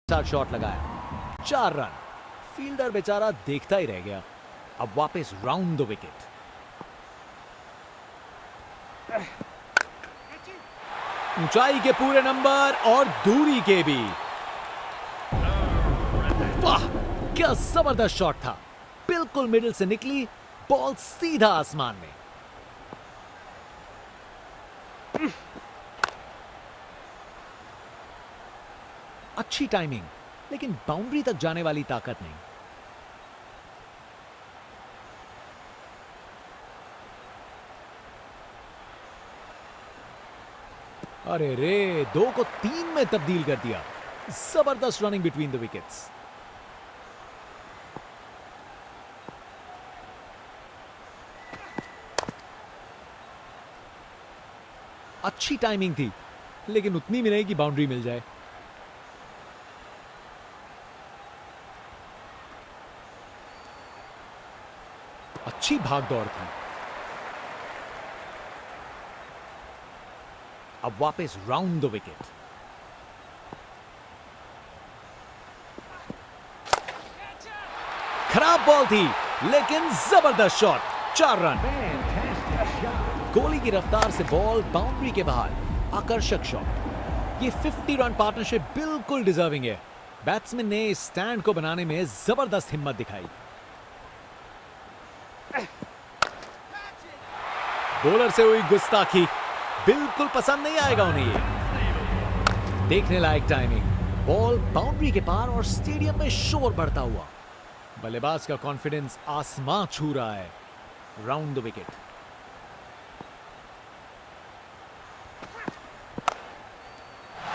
साथ शॉट लगाया, 4 run. Fielder बेचारा देखता ही रह गया। अब वापस राउंड द विकेट। ऊंचाई के पूरे नंबर और दूरी के भी। वाह, क्या जबरदस्त शॉट था। बिल्कुल मिडिल से निकली बॉल, सीधा आसमान में। अच्छी टाइमिंग, लेकिन बाउंड्री तक जाने वाली ताकत नहीं। अरे रे, 2 को 3 में तब्दील कर दिया। जबरदस्त रनिंग बिटवीन द विकेट्स। अच्छी टाइमिंग थी, लेकिन उतनी भी नहीं कि बाउंड्री मिल जाए। अच्छी भाग दौड़ थी। अब वापस राउंड द विकेट। खराब बॉल थी, लेकिन जबरदस्त शॉट, 4 रन। कोहली की रफ्तार से बॉल बाउंड्री के बाहर, आकर्षक शॉट। ये 50 रन पार्टनरशिप बिल्कुल डिजर्विंग है। बैट्समैन ने स्टैंड को बनाने में जबरदस्त हिम्मत दिखाई। बॉलर से हुई गुस्ताखी बिल्कुल पसंद नहीं आएगा उन्हें ये। देखने लायक टाइमिंग, बॉल बाउंड्री के पार और स्टेडियम में शोर बढ़ता हुआ। बल्लेबाज का कॉन्फिडेंस आसमां छू रहा है। Round the wicket.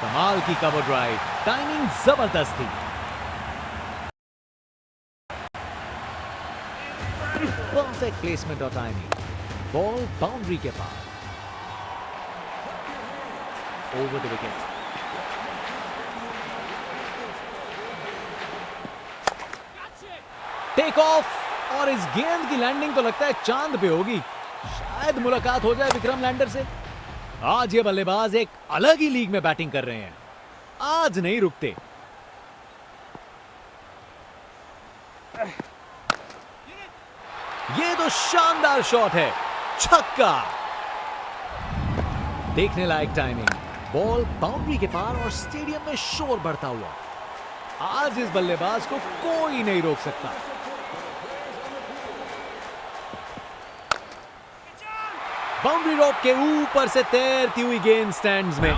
कमाल की कवर ड्राइव, टाइमिंग जबरदस्त थी। परफेक्ट प्लेसमेंट और टाइमिंग, बॉल बाउंड्री के पार, over the wicket. Take off, और इस गेंद की लैंडिंग तो लगता है चांद पे होगी। शायद मुलाकात हो जाए विक्रम लैंडर से। आज ये बल्लेबाज एक अलग ही लीग में बैटिंग कर रहे हैं। आज नहीं रुकते। ये तो शानदार शॉट है, छक्का। देखने लायक टाइमिंग, बॉल बाउंड्री के पार और स्टेडियम में शोर बढ़ता हुआ। आज इस बल्लेबाज को कोई नहीं रोक सकता। बाउंड्री रोप के ऊपर से तैरती हुई गेंद स्टैंड्स में।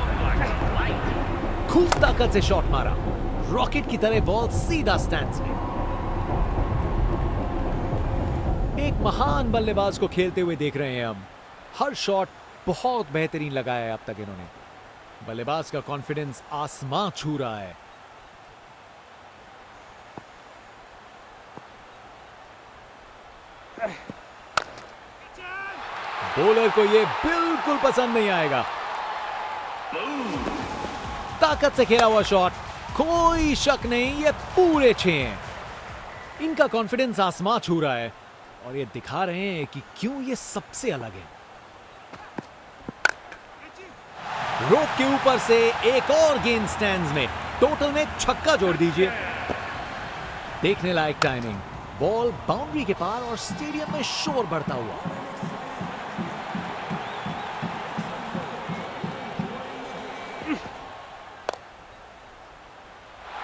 खूब ताकत से शॉट मारा, रॉकेट की तरह बॉल सीधा स्टैंड्स में। एक महान बल्लेबाज को खेलते हुए देख रहे हैं हम। हर शॉट बहुत बेहतरीन लगाया है अब तक इन्होंने। बल्लेबाज का कॉन्फिडेंस आसमां छू रहा है। बॉलर को यह बिल्कुल पसंद नहीं आएगा। ताकत से खेला हुआ शॉट, कोई शक नहीं, ये पूरे 6 हैं। इनका कॉन्फिडेंस आसमां छू रहा है और ये दिखा रहे हैं कि क्यों ये सबसे अलग है। रोप के ऊपर से एक और गेंद स्टैंड्स में, टोटल में छक्का जोड़ दीजिए। देखने लायक टाइमिंग, बॉल बाउंड्री के पार और स्टेडियम में शोर बढ़ता हुआ।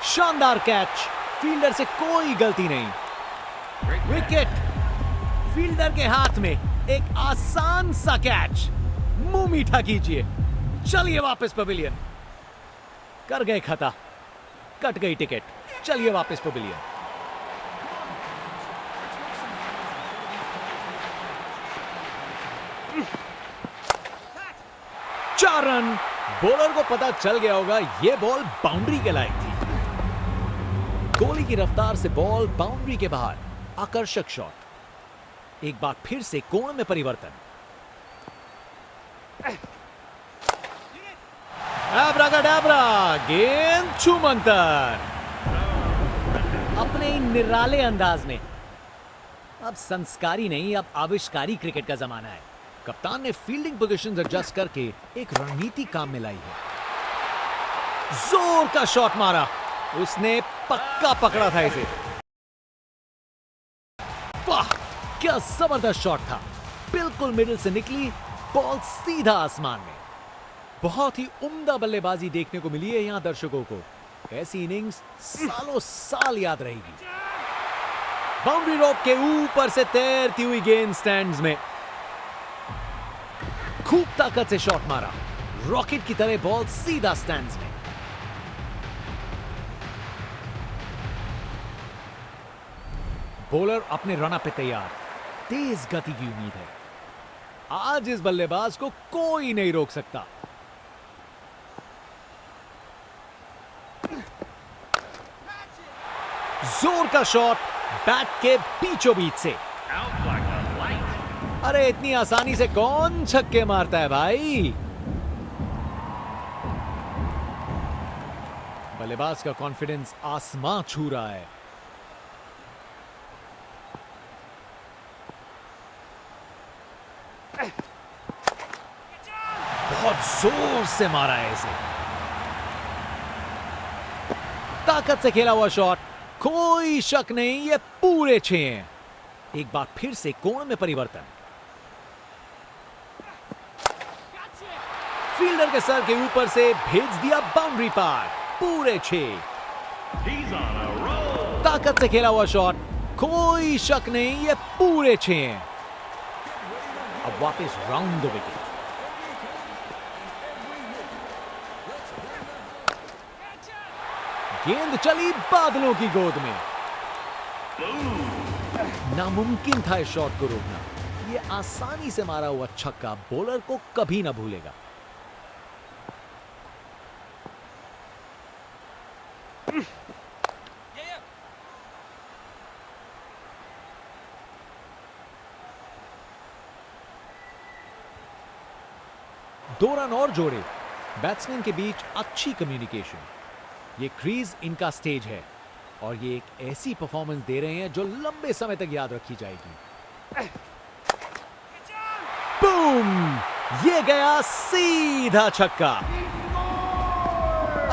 शानदार कैच, फील्डर से कोई गलती नहीं। विकेट, फील्डर के हाथ में एक आसान सा कैच। मुंह मीठा कीजिए, चलिए वापस पवेलियन। कर गए खता, कट गई टिकट, चलिए वापस पवेलियन। चार रन। बॉलर को पता चल गया होगा यह बॉल बाउंड्री के लायक थी। कोहली की रफ्तार से बॉल बाउंड्री के बाहर, आकर्षक शॉट। एक बार फिर से कोण में परिवर्तन। एब्राकाडाब्रा, गेंद छूमंतर। अपने निराले अंदाज में। अब संस्कारी नहीं, अब आविष्कारी क्रिकेट का जमाना है। कप्तान ने फील्डिंग पोजीशंस एडजस्ट करके एक रणनीति काम में लाई है। जोर का शॉट मारा, उसने पक्का पकड़ा था इसे। वाह, क्या जबरदस्त शॉट था। बिल्कुल मिडिल से निकली बॉल सीधा आसमान में। बहुत ही उम्दा बल्लेबाजी देखने को मिली है यहां दर्शकों को। ऐसी इनिंग्स सालों साल याद रहेगी। बाउंड्री रोप के ऊपर से तैरती हुई गेंद स्टैंड्स में। खूब ताकत से शॉट मारा, रॉकेट की तरह बॉल सीधा स्टैंड्स में। बॉलर अपने रनअप पे तैयार, तेज गति की उम्मीद है। आज इस बल्लेबाज को कोई नहीं रोक सकता। जोर का शॉट बैट के बीचों बीच से। अरे इतनी आसानी से कौन छक्के मारता है भाई। बल्लेबाज का कॉन्फिडेंस आसमां छू रहा है। बहुत जोर से मारा है इसे। ताकत से खेला हुआ शॉट, कोई शक नहीं ये पूरे 6 हैं। एक बार फिर से कोण में परिवर्तन। फील्डर के सर के ऊपर से भेज दिया बाउंड्री पार, पूरे 6। ताकत से खेला हुआ शॉट, कोई शक नहीं ये पूरे 6 हैं। अब वापस राउंड द विकेट। गेंद चली बादलों की गोद में। नामुमकिन था इस शॉट को रोकना। ये आसानी से मारा हुआ छक्का बॉलर को कभी ना भूलेगा। दो रन और जोड़े। बैट्समैन के बीच अच्छी कम्युनिकेशन। ये क्रीज इनका स्टेज है और ये एक ऐसी परफॉर्मेंस दे रहे हैं जो लंबे समय तक याद रखी जाएगी। बूम! ये गया सीधा छक्का।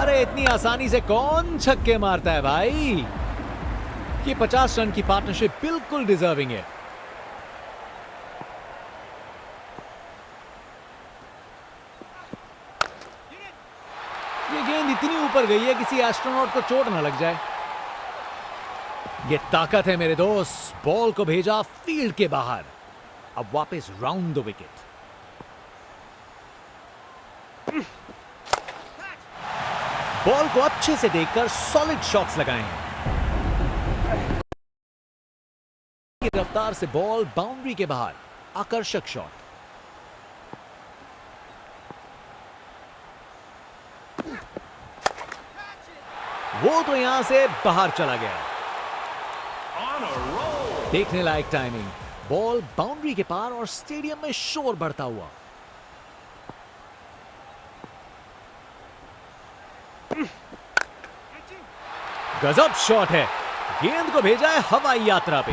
अरे इतनी आसानी से कौन छक्के मारता है भाई। ये 50 रन की पार्टनरशिप बिल्कुल डिजर्विंग है। ये गेंद इतनी ऊपर गई है किसी एस्ट्रोनॉट को चोट ना लग जाए। ये ताकत है मेरे दोस्त। बॉल को भेजा फील्ड के बाहर। अब वापस राउंड द विकेट। बॉल को अच्छे से देखकर सॉलिड शॉट्स लगाए हैं। रफ्तार से बॉल बाउंड्री के बाहर, आकर्षक शॉट। वो तो यहां से बाहर चला गया। देखने लायक टाइमिंग। बॉल बाउंड्री के पार और स्टेडियम में शोर बढ़ता हुआ। गजब शॉट है। गेंद को भेजा है हवाई यात्रा पे।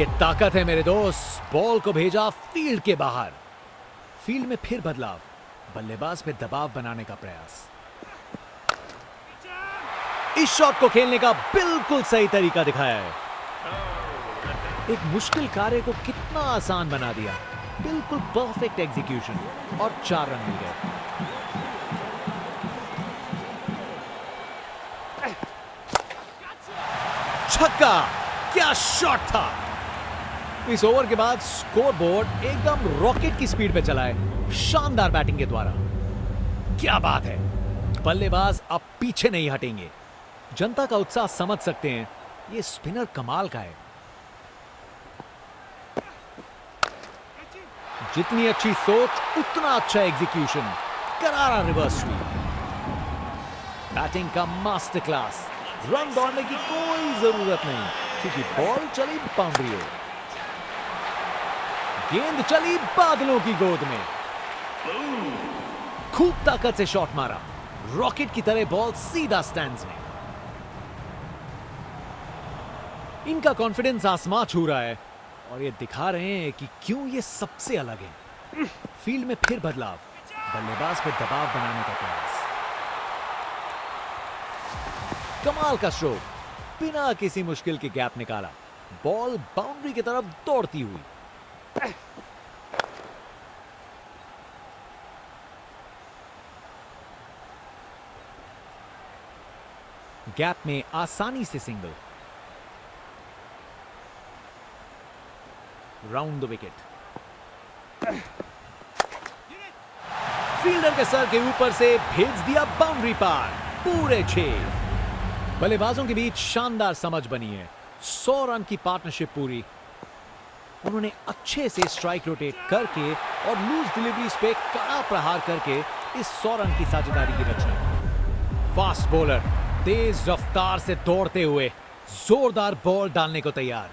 ये ताकत है मेरे दोस्त। बॉल को भेजा फील्ड के बाहर। फील्ड में फिर बदलाव। बल्लेबाज पे दबाव बनाने का प्रयास। इस शॉट को खेलने का बिल्कुल सही तरीका दिखाया है। एक मुश्किल कार्य को कितना आसान बना दिया। बिल्कुल परफेक्ट एग्जीक्यूशन और 4 रन मिल गए। छक्का! क्या शॉट था। इस ओवर के बाद स्कोरबोर्ड एकदम रॉकेट की स्पीड पे चला है, शानदार बैटिंग के द्वारा। क्या बात है। बल्लेबाज अब पीछे नहीं हटेंगे। जनता का उत्साह समझ सकते हैं। ये स्पिनर कमाल का है। जितनी अच्छी सोच उतना अच्छा एग्जीक्यूशन। करारा रिवर्स स्वीप। बैटिंग का मास्टर क्लास। रन दौड़ने की कोई जरूरत नहीं क्योंकि बॉल चली बाउंड्री ओर। गेंद चली बादलों की गोद में। खूब ताकत से शॉट मारा। रॉकेट की तरह बॉल सीधा स्टैंड्स में। इनका कॉन्फिडेंस आसमां छू रहा है और ये दिखा रहे हैं कि क्यों ये सबसे अलग है। फील्ड में फिर बदलाव। बल्लेबाज पे दबाव बनाने का प्रयास। कमाल का स्ट्रोक, बिना किसी मुश्किल के गैप निकाला, बॉल बाउंड्री की तरफ दौड़ती हुई। गैप में आसानी से single, round the wicket. Fielder के सर के ऊपर से भेज दिया बाउंड्री पार, पूरे 6। बल्लेबाजों के बीच शानदार समझ बनी है। 100 रन की पार्टनरशिप पूरी। उन्होंने अच्छे से स्ट्राइक रोटेट करके और लूज डिलीवरीज पे कड़ा प्रहार करके इस 100 रन की साझेदारी की रचना की। फास्ट बॉलर तेज रफ्तार से दौड़ते हुए जोरदार बॉल डालने को तैयार।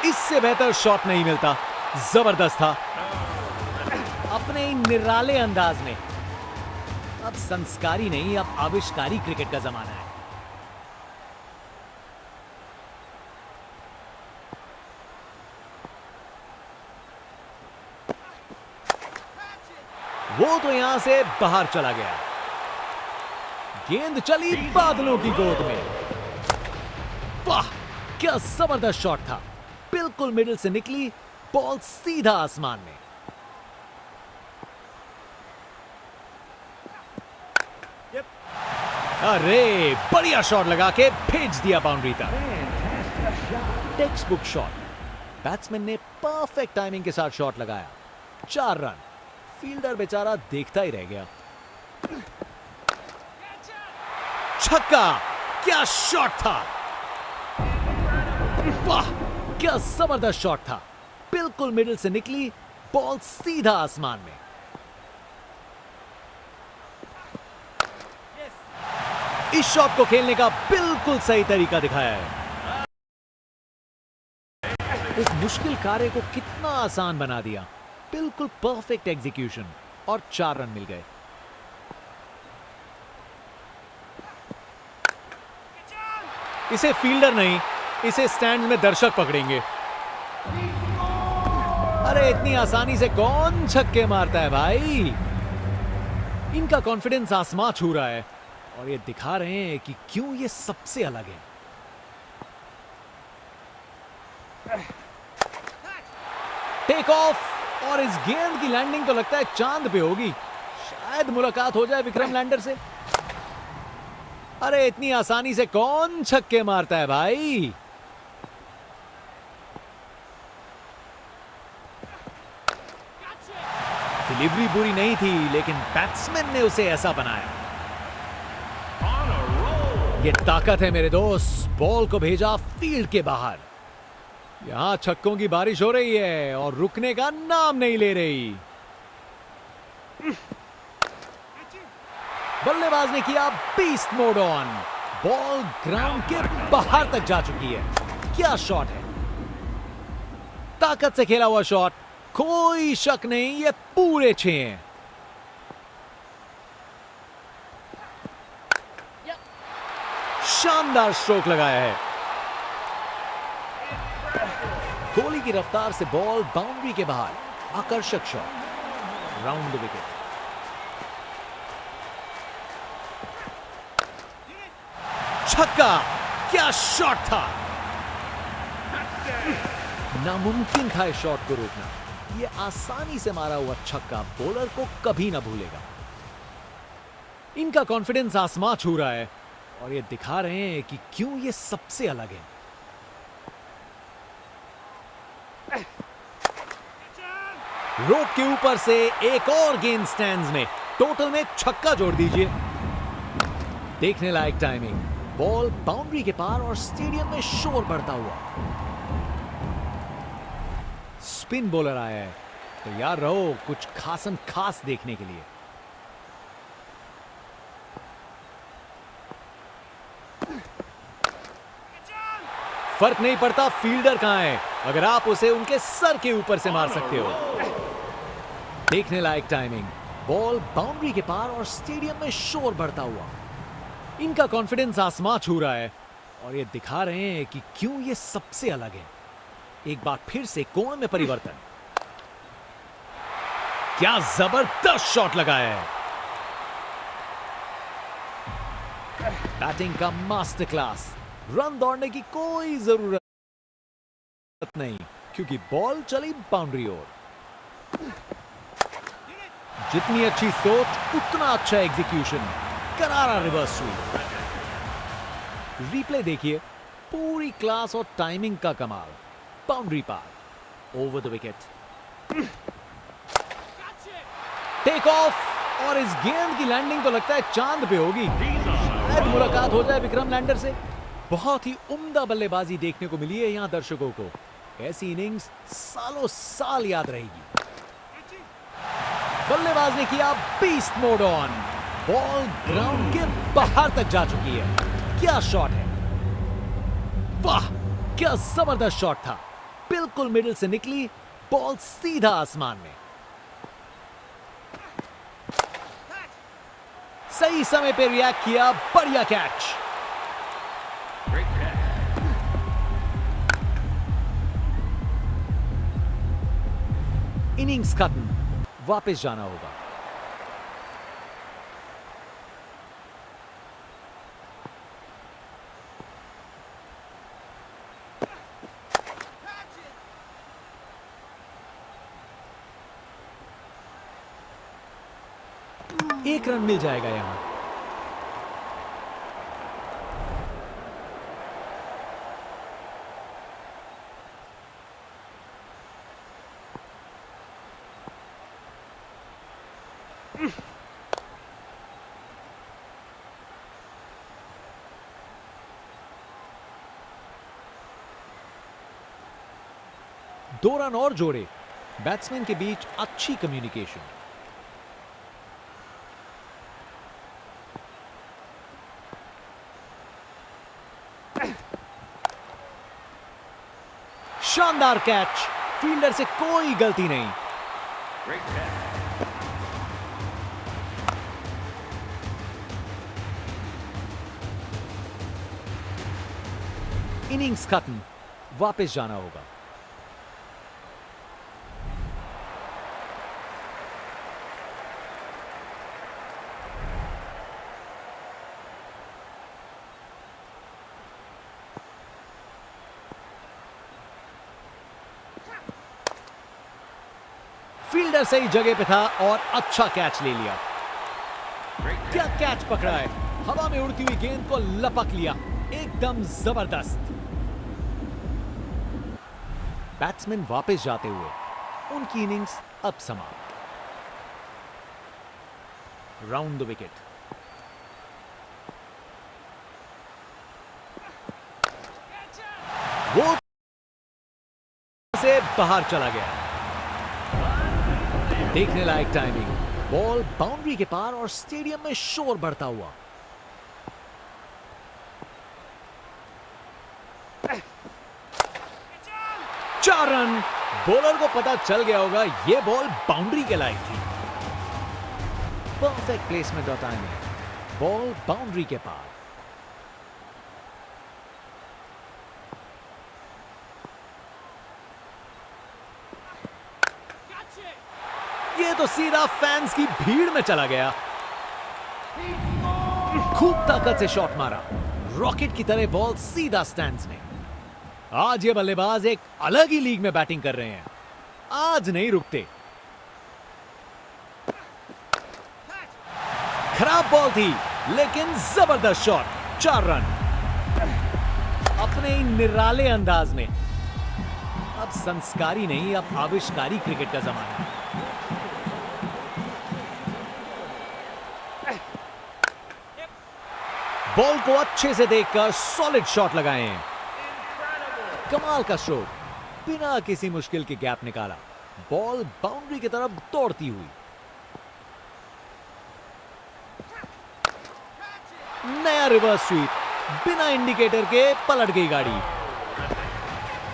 इससे बेहतर शॉट नहीं मिलता, जबरदस्त था अपने निराले अंदाज में। अब संस्कारी नहीं, अब आविष्कारी क्रिकेट का जमाना है। वो तो यहां से बाहर चला गया। गेंद चली बादलों की गोद में। वाह, क्या जबरदस्त शॉट था। बिल्कुल मिडिल से निकली बॉल सीधा आसमान में। अरे बढ़िया शॉट लगा के भेज दिया बाउंड्री तक। Text book shot. बैट्समैन ने परफेक्ट टाइमिंग के साथ शॉट लगाया। 4 रन। फील्डर बेचारा देखता ही रह गया। छक्का, क्या शॉट था। वाह, क्या जबरदस्त शॉट था। बिल्कुल मिडिल से निकली बॉल सीधा आसमान में। इस शॉट को खेलने का बिल्कुल सही तरीका दिखाया है। एक मुश्किल कार्य को कितना आसान बना दिया। बिल्कुल परफेक्ट एग्जीक्यूशन और 4 रन मिल गए। इसे फील्डर नहीं, इसे स्टैंड में दर्शक पकड़ेंगे। अरे इतनी आसानी से कौन छक्के मारता है भाई। इनका कॉन्फिडेंस आसमां छू रहा है और ये दिखा रहे हैं कि क्यों ये सबसे अलग है। टेक ऑफ, और इस गेंद की लैंडिंग तो लगता है चांद पे होगी। शायद मुलाकात हो जाए विक्रम लैंडर से। अरे इतनी आसानी से कौन छक्के मारता है भाई। डिलीवरी बुरी नहीं थी, लेकिन बैट्समैन ने उसे ऐसा बनाया। ये ताकत है मेरे दोस्त। बॉल को भेजा फील्ड के बाहर। यहां छक्कों की बारिश हो रही है और रुकने का नाम नहीं ले रही। बल्लेबाज ने किया beast mode on. Ball ground के बाहर तक जा चुकी है। क्या शॉट है। ताकत से खेला हुआ शॉट, कोई शक नहीं, ये पूरे 6 हैं। शानदार स्ट्रोक लगाया है। गोली की रफ्तार से बॉल बाउंड्री के बाहर। आकर्षक शॉट, राउंड द विकेट। छक्का, क्या शॉट था। नामुमकिन था इस शॉट को रोकना। ये आसानी से मारा हुआ छक्का बॉलर को कभी ना भूलेगा। इनका कॉन्फिडेंस आसमां छू रहा है और ये दिखा रहे हैं कि क्यों ये सबसे अलग है। रोक के ऊपर से एक और गेंद स्टैंड्स में। टोटल में छक्का जोड़ दीजिए। देखने लायक टाइमिंग। बॉल बाउंड्री के पार और स्टेडियम में शोर बढ़ता हुआ। स्पिन बॉलर आया है, तैयार रहो कुछ खासम खास देखने के लिए। फर्क नहीं पड़ता फील्डर कहां है, अगर आप उसे उनके सर के ऊपर से मार सकते हो। देखने लायक टाइमिंग। बॉल बाउंड्री के पार और स्टेडियम में शोर बढ़ता हुआ। इनका कॉन्फिडेंस आसमां छू रहा है और ये दिखा रहे हैं कि क्यों ये सबसे अलग है। एक बार फिर से कोण में परिवर्तन। क्या जबरदस्त शॉट लगाया है। बैटिंग का मास्टर क्लास। रन दौड़ने की कोई जरूरत नहीं क्योंकि बॉल चली बाउंड्री ओर। जितनी अच्छी सोच उतना अच्छा एग्जीक्यूशन। करारा रिवर्स स्वीप। रिप्ले देखिए, पूरी क्लास और टाइमिंग का कमाल। बाउंड्री पार, over the wicket, take off. और इस गेंद की लैंडिंग तो लगता है चांद पे होगी। शायद मुलाकात हो जाए विक्रम लैंडर से। बहुत ही उम्दा बल्लेबाजी देखने को मिली है यहां दर्शकों को। ऐसी इनिंग्स सालों साल याद रहेगी। बल्लेबाज ने किया beast mode on. Ball ground के बाहर तक जा चुकी है। क्या शॉट है, वाह क्या जबरदस्त शॉट था। बिल्कुल मिडिल से निकली बॉल, सीधा आसमान में। सही समय पे रिएक्ट किया, बढ़िया कैच। इनिंग्स खत्म, वापस जाना होगा। एक रन मिल जाएगा यहां। दो रन और जोड़े। बैट्समैन के बीच अच्छी कम्युनिकेशन। शानदार कैच, फील्डर से कोई गलती नहीं। इनिंग्स खत्म, वापस जाना होगा। फील्डर सही जगह पे था और अच्छा कैच ले लिया। क्या कैच पकड़ा है, हवा में उड़ती हुई गेंद को लपक लिया, एकदम जबरदस्त। बैट्समैन वापस जाते हुए, उनकी इनिंग्स अब समाप्त। Round the wicket. वो से बाहर चला गया। देखने लायक टाइमिंग। बॉल बाउंड्री के पार और स्टेडियम में शोर बढ़ता हुआ। चार रन। बॉलर को पता चल गया होगा यह बॉल बाउंड्री के लायक थी। परफेक्ट प्लेसमेंट और टाइमिंग। बॉल बाउंड्री के पार। ये तो सीधा फैंस की भीड़ में चला गया। खूब ताकत से शॉट मारा, रॉकेट की तरह बॉल सीधा स्टैंड्स में। आज ये बल्लेबाज एक अलग ही लीग में बैटिंग कर रहे हैं। आज नहीं रुकते। खराब बॉल थी लेकिन जबरदस्त शॉट। 4 रन अपने ही निराले अंदाज में। अब संस्कारी नहीं, अब आविष्कारी क्रिकेट का जमाना है। बॉल को अच्छे से देखकर सॉलिड शॉट लगाए हैं। कमाल का स्ट्रोक, बिना किसी मुश्किल के गैप निकाला। बॉल बाउंड्री की तरफ दौड़ती हुई। नया रिवर्स स्वीप, बिना इंडिकेटर के पलट गई गाड़ी।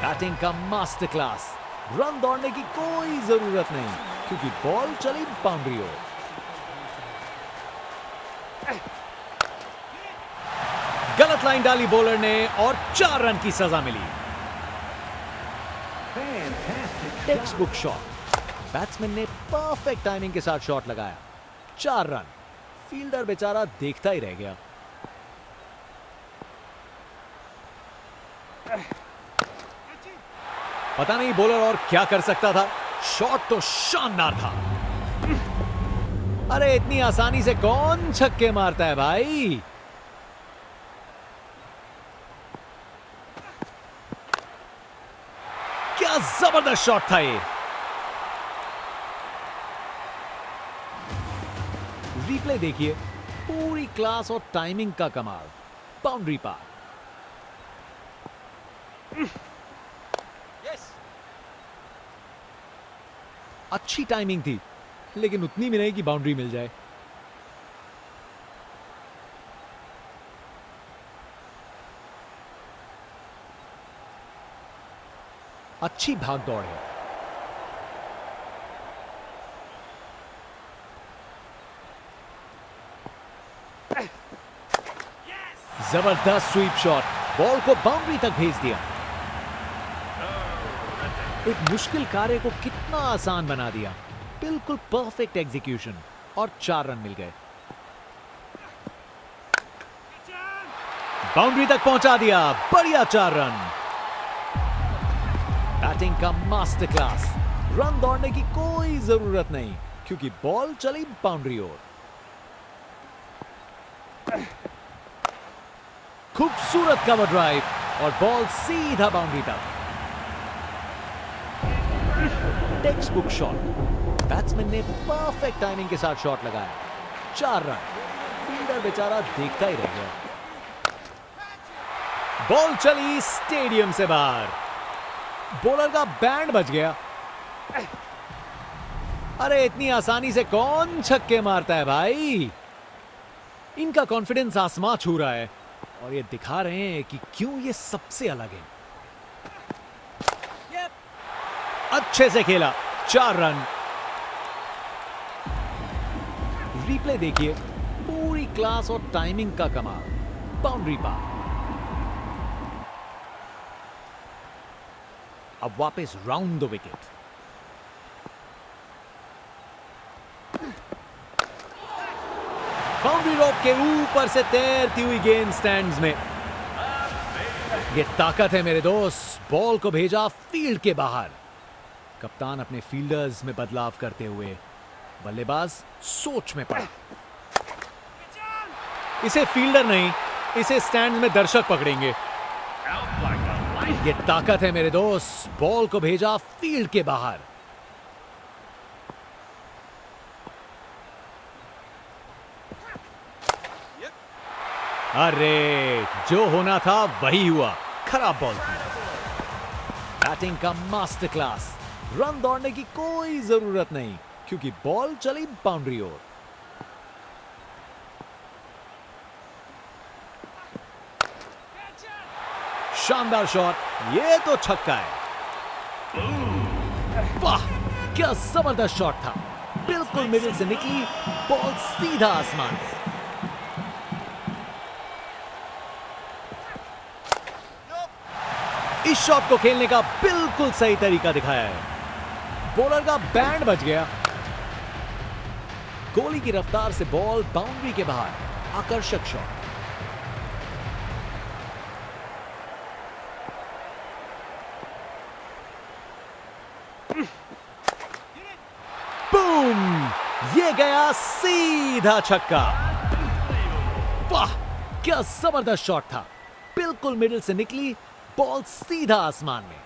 बैटिंग का मास्टर क्लास। रन दौड़ने की कोई जरूरत नहीं क्योंकि बॉल चली बाउंड्री ओर। गलत लाइन डाली बॉलर ने और 4 रन की सजा मिली। Textbook shot. बैट्समैन ने परफेक्ट टाइमिंग के साथ शॉट लगाया। 4 रन। फील्डर बेचारा देखता ही रह गया। पता नहीं बॉलर और क्या कर सकता था। शॉट तो शानदार था। अरे इतनी आसानी से कौन छक्के मारता है भाई। क्या जबरदस्त शॉट था ये। रिप्ले देखिए, पूरी क्लास और टाइमिंग का कमाल। बाउंड्री पार। अच्छी टाइमिंग थी, लेकिन उतनी भी नहीं कि बाउंड्री मिल जाए। अच्छी भाग दौड़ है। जबरदस्त स्वीप शॉट, बॉल को बाउंड्री तक भेज दिया। एक मुश्किल कार्य को कितना आसान बना दिया। बिल्कुल परफेक्ट एग्जीक्यूशन और 4 रन मिल गए। बाउंड्री तक पहुंचा दिया। बढ़िया 4 रन। बैटिंग का मास्टर क्लास। रन दौड़ने की कोई जरूरत नहीं, क्योंकि बॉल चली बाउंड्री ओर। खूबसूरत कवर ड्राइव और बॉल सीधा बाउंड्री तक। Text book shot. बैट्समैन ने परफेक्ट टाइमिंग के साथ शॉट लगाया। 4 रन। फील्डर बेचारा देखता ही रह गया। बॉल चली स्टेडियम से बाहर। बॉलर का बैंड बज गया। अरे इतनी आसानी से कौन छक्के मारता है भाई। इनका कॉन्फिडेंस आसमां छू रहा है और ये दिखा रहे हैं कि क्यों ये सबसे अलग है। अच्छे से खेला। 4 रन। रिप्ले देखिए, पूरी क्लास और टाइमिंग का कमाल। बाउंड्री पार। अब वापस राउंड द विकेट। बाउंड्री रोप के ऊपर से तैरती हुई गेंद स्टैंड्स में। ये ताकत है मेरे दोस्त। बॉल को भेजा फील्ड के बाहर। कप्तान अपने फील्डर्स में बदलाव करते हुए बल्लेबाज सोच में पड़ा। इसे फील्डर नहीं, इसे स्टैंड में दर्शक पकड़ेंगे। ये ताकत है मेरे दोस्त। बॉल को भेजा फील्ड के बाहर। अरे जो होना था वही हुआ। खराब बॉल थी। बैटिंग का मास्टर क्लास। रन दौड़ने की कोई जरूरत नहीं, क्योंकि बॉल चली बाउंड्री ओर। शानदार शॉट। ये तो छक्का है। वाह क्या जबरदस्त शॉट था। बिल्कुल मिडिल से निकली बॉल सीधा आसमान में। इस शॉट को खेलने का बिल्कुल सही तरीका दिखाया है। बॉलर का बैंड बज गया। गोली की रफ्तार से बॉल बाउंड्री के बाहर। आकर्षक शॉट। बूम! ये गया सीधा छक्का। वाह क्या जबरदस्त शॉट था। बिल्कुल मिडिल से निकली बॉल सीधा आसमान में।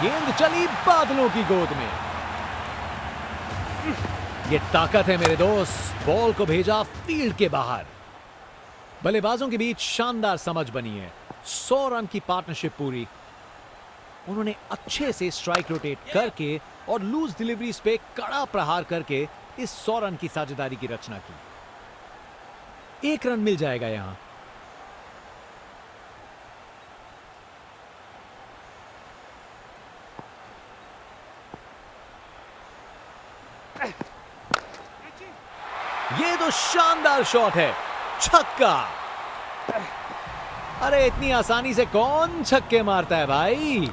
गेंद चली बादलों की गोद में। ये ताकत है मेरे दोस्त। बॉल को भेजा फील्ड के बाहर। बल्लेबाजों के बीच शानदार समझ बनी है। 100 रन की पार्टनरशिप पूरी। उन्होंने अच्छे से स्ट्राइक रोटेट करके और लूज डिलीवरीज पे कड़ा प्रहार करके इस 100 रन की साझेदारी की रचना की। 1 रन मिल जाएगा यहां। ये तो शानदार शॉट है। छक्का। अरे इतनी आसानी से कौन छक्के मारता है भाई।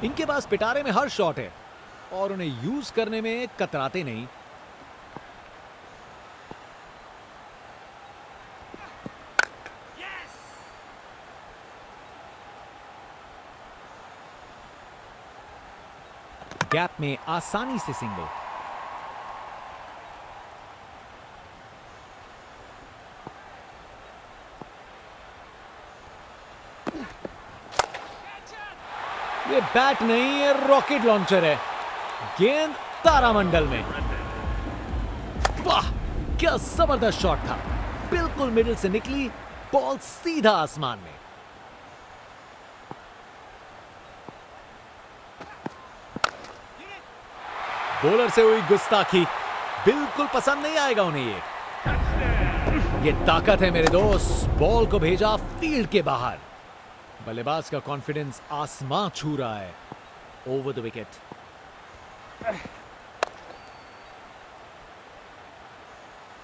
इनके पास पिटारे में हर शॉट है और उन्हें यूज करने में कतराते नहीं। गैप में आसानी से सिंगल। ये बैट नहीं है, रॉकेट लॉन्चर है। गेंद तारामंडल में। वाह क्या जबरदस्त शॉट था। बिल्कुल मिडिल से निकली, बॉल सीधा आसमान में। बॉलर से हुई गुस्ताखी बिल्कुल पसंद नहीं आएगा उन्हें। ये ताकत है मेरे दोस्त। बॉल को भेजा फील्ड के बाहर। बल्लेबाज का कॉन्फिडेंस आसमां छू रहा है। Over the wicket.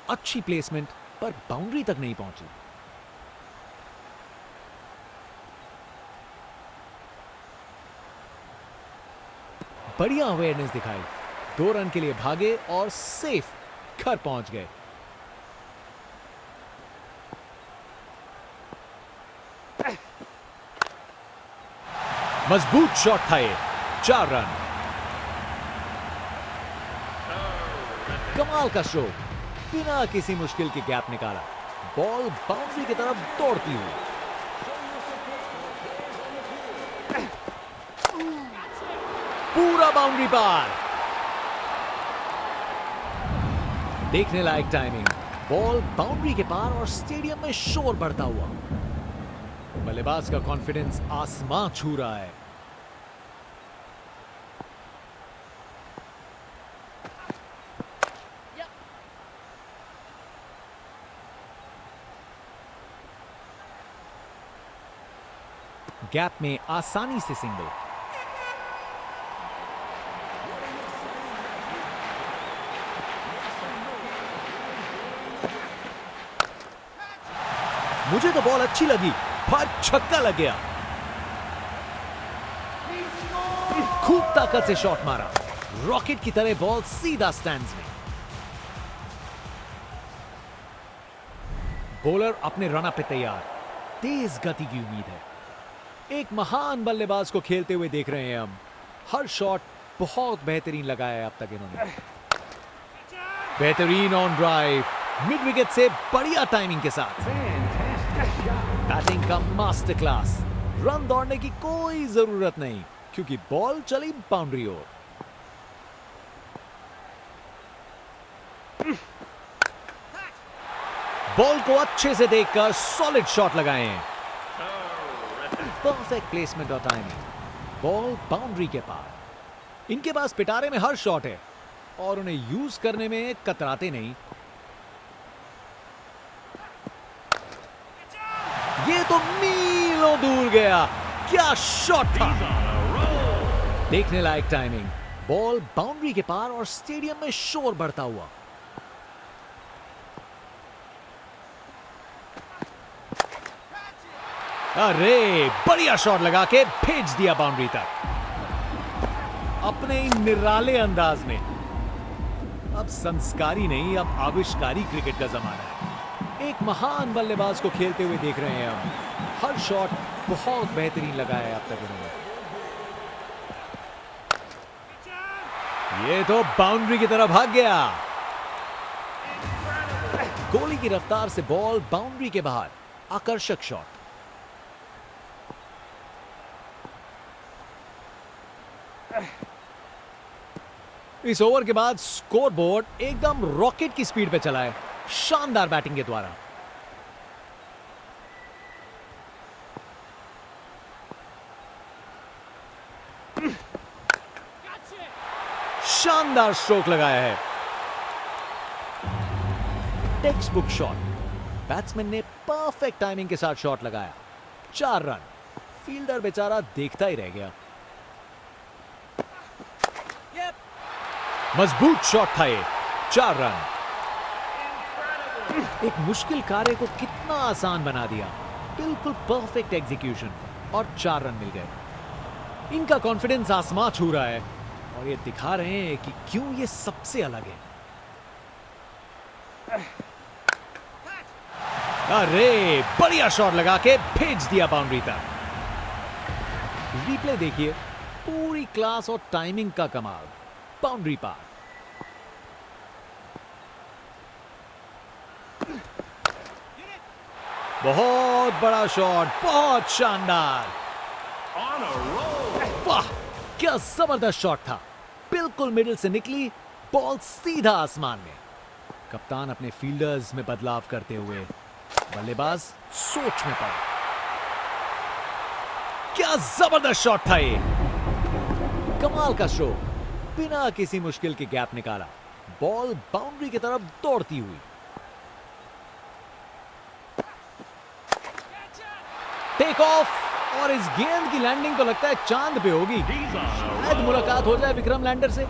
अच्छी प्लेसमेंट पर बाउंड्री तक नहीं पहुंची। बढ़िया अवेयरनेस दिखाई। 2 रन के लिए भागे और सेफ घर पहुंच गए। मजबूत शॉट था ये। 4 रन। कमाल का स्ट्रोक, बिना किसी मुश्किल के गैप निकाला। बॉल बाउंड्री की तरफ दौड़ती हुई। पूरा बाउंड्री पार। देखने लायक टाइमिंग। बॉल बाउंड्री के पार और स्टेडियम में शोर बढ़ता हुआ। बल्लेबाज का कॉन्फिडेंस आसमां छू रहा है। गैप में आसानी से सिंगल। मुझे तो बॉल अच्छी लगी पर छक्का लग गया। खूब ताकत से शॉट मारा। रॉकेट की तरह बॉल सीधा स्टैंड्स में। बॉलर अपने रन अप पे तैयार। तेज गति की उम्मीद है। एक महान बल्लेबाज को खेलते हुए देख रहे हैं हम। हर शॉट बहुत बेहतरीन लगाया है अब तक इन्होंने। बेहतरीन ऑन ड्राइव, मिड विकेट से बढ़िया टाइमिंग के साथ। बैटिंग का मास्टर क्लास। रन दौड़ने की कोई जरूरत नहीं क्योंकि बॉल चली बाउंड्री ओर। बॉल को अच्छे से देखकर सॉलिड शॉट लगाए हैं। परफेक्ट प्लेसमेंट और टाइमिंग। बॉल बाउंड्री के पार। इनके पास पिटारे में हर शॉट है और उन्हें यूज करने में कतराते नहीं। ये तो मीलों दूर गया। क्या शॉट था। देखने लायक टाइमिंग। बॉल बाउंड्री के पार और स्टेडियम में शोर बढ़ता हुआ। अरे बढ़िया शॉट लगा के भेज दिया बाउंड्री तक अपने निराले अंदाज में। अब संस्कारी नहीं, अब आविष्कारी क्रिकेट का जमाना है। एक महान बल्लेबाज को खेलते हुए देख रहे हैं हम। हर शॉट बहुत बेहतरीन लगाया है अब तक इन्होंने। ये तो बाउंड्री की तरफ भाग गया। गोली की रफ्तार से बॉल बाउंड्री के बाहर। आकर्षक शॉट। इस ओवर के बाद स्कोरबोर्ड एकदम रॉकेट की स्पीड पे चला है। शानदार बैटिंग के द्वारा। शानदार स्ट्रोक लगाया है। Text book shot. बैट्समैन ने परफेक्ट टाइमिंग के साथ शॉट लगाया। 4 रन। फील्डर बेचारा देखता ही रह गया। मजबूत शॉट था ये। 4 रन। एक मुश्किल कार्य को कितना आसान बना दिया। बिल्कुल परफेक्ट एग्जीक्यूशन और 4 रन मिल गए। इनका कॉन्फिडेंस आसमां छू रहा है और ये दिखा रहे हैं कि क्यों ये सबसे अलग है। अरे बढ़िया शॉट लगा के भेज दिया बाउंड्री तक। रिप्ले देखिए, पूरी क्लास और टाइमिंग का कमाल। बाउंड्री पार। बहुत बड़ा शॉट, बहुत शानदार। वाह क्या जबरदस्त शॉट था। बिल्कुल मिडिल से निकली बॉल सीधा आसमान में। कप्तान अपने फील्डर्स में बदलाव करते हुए बल्लेबाज सोच में पड़ा। क्या जबरदस्त शॉट था ये। कमाल का शो। बिना किसी मुश्किल के गैप निकाला, बॉल बाउंड्री की तरफ दौड़ती हुई। टेक ऑफ और इस गेंद की लैंडिंग तो लगता है चांद पे होगी। शायद मुलाकात हो जाए विक्रम लैंडर से।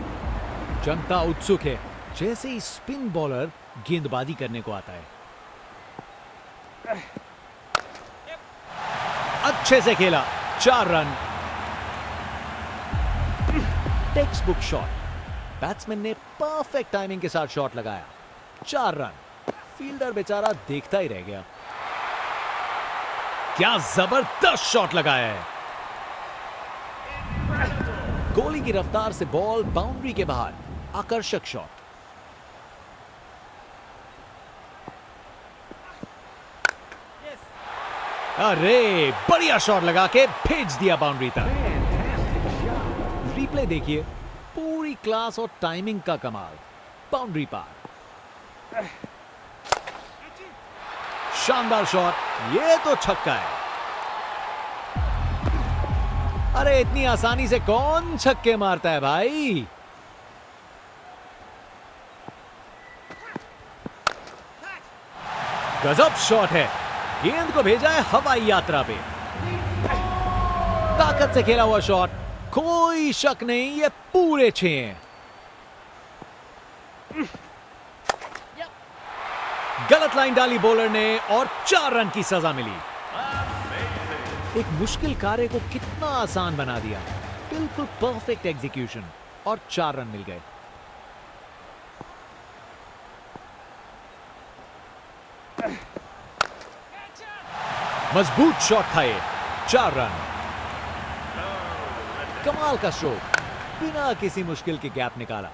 जनता उत्सुक है, जैसे ही स्पिन बॉलर गेंदबाजी करने को आता है। अच्छे से खेला, 4 run. Text book shot. Batsman ने परफेक्ट टाइमिंग के साथ शॉट लगाया, 4 रन। फील्डर बेचारा देखता ही रह गया। क्या जबरदस्त शॉट लगाया है। गोली की रफ्तार से बॉल बाउंड्री के बाहर। आकर्षक शॉट। अरे बढ़िया शॉट लगा के भेज दिया बाउंड्री तक। रिप्ले देखिए, पूरी क्लास और टाइमिंग का कमाल। बाउंड्री पार। शानदार शॉट, ये तो छक्का है। अरे इतनी आसानी से कौन छक्के मारता है भाई। गजब शॉट है। गेंद को भेजा है हवाई यात्रा पे। ताकत से खेला हुआ शॉट, कोई शक नहीं ये पूरे 6 हैं। गलत लाइन डाली बॉलर ने और 4 रन की सजा मिली। एक मुश्किल कार्य को कितना आसान बना दिया। बिल्कुल परफेक्ट एग्जीक्यूशन और 4 रन मिल गए। मजबूत शॉट था ये, 4 रन। कमाल का स्ट्रोक, बिना किसी मुश्किल के गैप निकाला,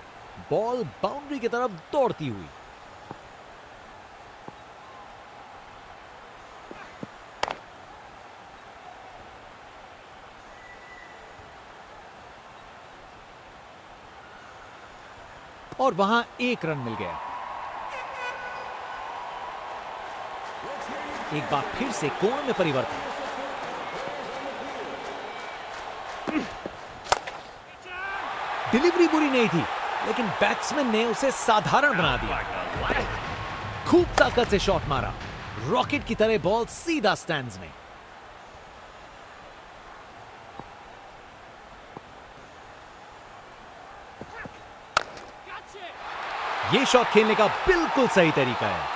बॉल बाउंड्री की तरफ दौड़ती हुई। और वहां 1 रन मिल गया। एक बार फिर से कोण में परिवर्तन। डिलीवरी बुरी नहीं थी, लेकिन बैट्समैन ने उसे साधारण बना दिया। खूब ताकत से शॉट मारा, रॉकेट की तरह बॉल सीधा स्टैंड्स में। ये शॉट खेलने का बिल्कुल सही तरीका है।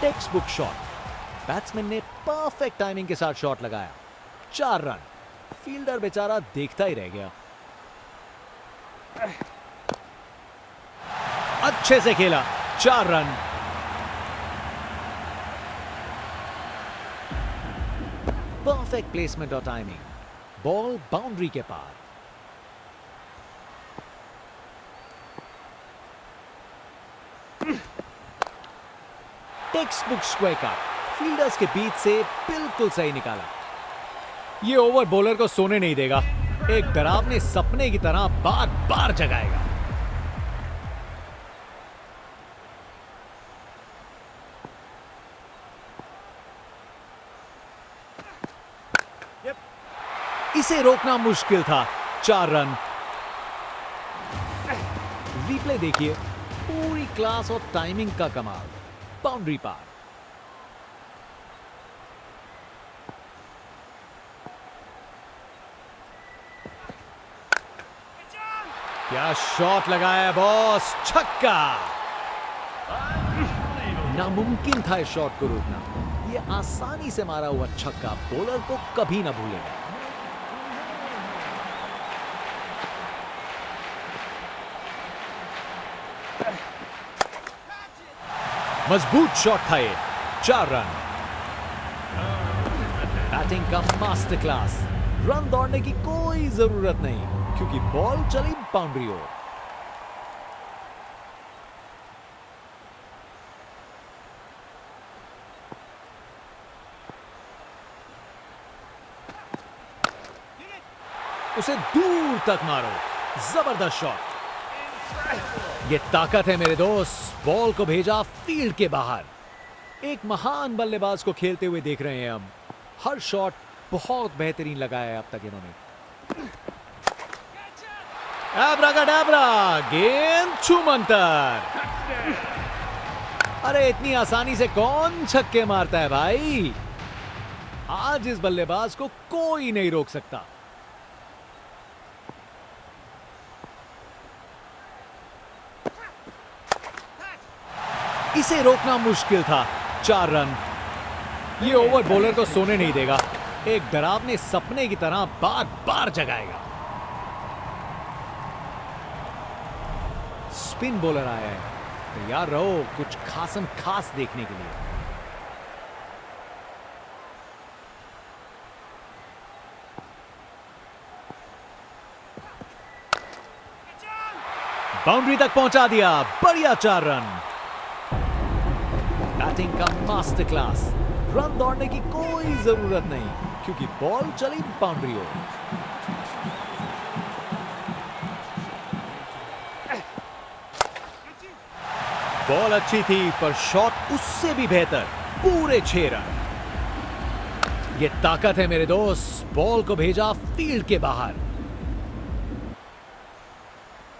Text book shot. बैट्समैन ने परफेक्ट टाइमिंग के साथ शॉट लगाया, 4 रन। फील्डर बेचारा देखता ही रह गया। अच्छे से खेला, 4 रन। परफेक्ट प्लेसमेंट और टाइमिंग, बॉल बाउंड्री के पार। Textbook square cut, fielders के बीच से बिल्कुल सही निकाला। ये ओवर बॉलर को सोने नहीं देगा, एक डरावने सपने की तरह बार बार जगाएगा। इसे रोकना मुश्किल था, 4 रन। रिप्ले देखिए, पूरी क्लास और टाइमिंग का कमाल। बाउंड्री पार। क्या शॉट लगाया बॉस, छक्का। नामुमकिन था इस शॉट को रोकना। ये आसानी से मारा हुआ छक्का बॉलर को कभी ना भूलेगा। मजबूत शॉट था ये, 4 रन। बैटिंग का मास्टर क्लास। रन दौड़ने की कोई जरूरत नहीं क्योंकि बॉल चली बाउंड्री ओर। उसे दूर तक मारो, जबरदस्त शॉट। ये ताकत है मेरे दोस्त। बॉल को भेजा फील्ड के बाहर। एक महान बल्लेबाज को खेलते हुए देख रहे हैं हम। हर शॉट बहुत बेहतरीन लगाया है अब तक इन्होंने। एब्राकाडाब्रा, गेंद छूमंतर। अरे इतनी आसानी से कौन छक्के मारता है भाई। आज इस बल्लेबाज को कोई नहीं रोक सकता। इसे रोकना मुश्किल था। 4 रन। ये ओवर बॉलर को सोने नहीं देगा। एक डरावने सपने की तरह बार बार जगाएगा। स्पिन बॉलर आया है, तैयार रहो कुछ खासम खास देखने के लिए। बाउंड्री तक पहुंचा दिया। बढ़िया 4 रन। बैटिंग का मास्टर क्लास। रन दौड़ने की कोई जरूरत नहीं क्योंकि बॉल चली बाउंड्री ओर। बॉल अच्छी थी पर शॉट उससे भी बेहतर। पूरे 6 रन। ये ताकत है मेरे दोस्त। बॉल को भेजा फील्ड के बाहर।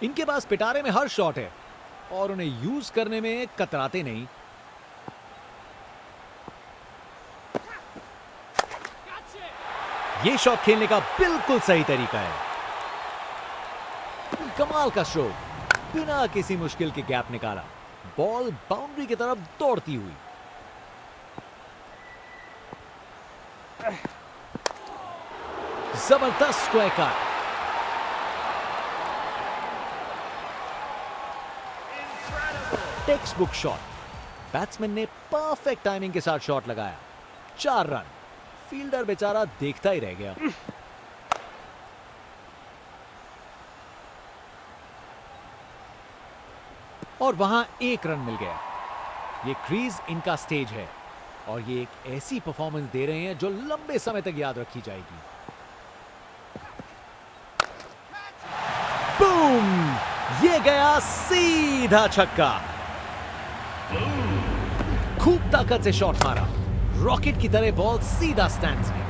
इनके पास पिटारे में हर शॉट है और उन्हें यूज करने में कतराते नहीं। ये शॉट खेलने का बिल्कुल सही तरीका है। कमाल का स्ट्रोक। बिना किसी मुश्किल के गैप निकाला। बॉल बाउंड्री की तरफ दौड़ती हुई। जबरदस्त square cut. Text book shot. Batsman ने परफेक्ट टाइमिंग के साथ शॉट लगाया। 4 रन। फील्डर बेचारा देखता ही रह गया। और वहां 1 रन मिल गया। ये क्रीज इनका स्टेज है और ये एक ऐसी परफॉर्मेंस दे रहे हैं जो लंबे समय तक याद रखी जाएगी। बूम! ये गया सीधा छक्का। खूब ताकत से शॉट मारा। रॉकेट की तरह बॉल सीधा स्टैंड्स में।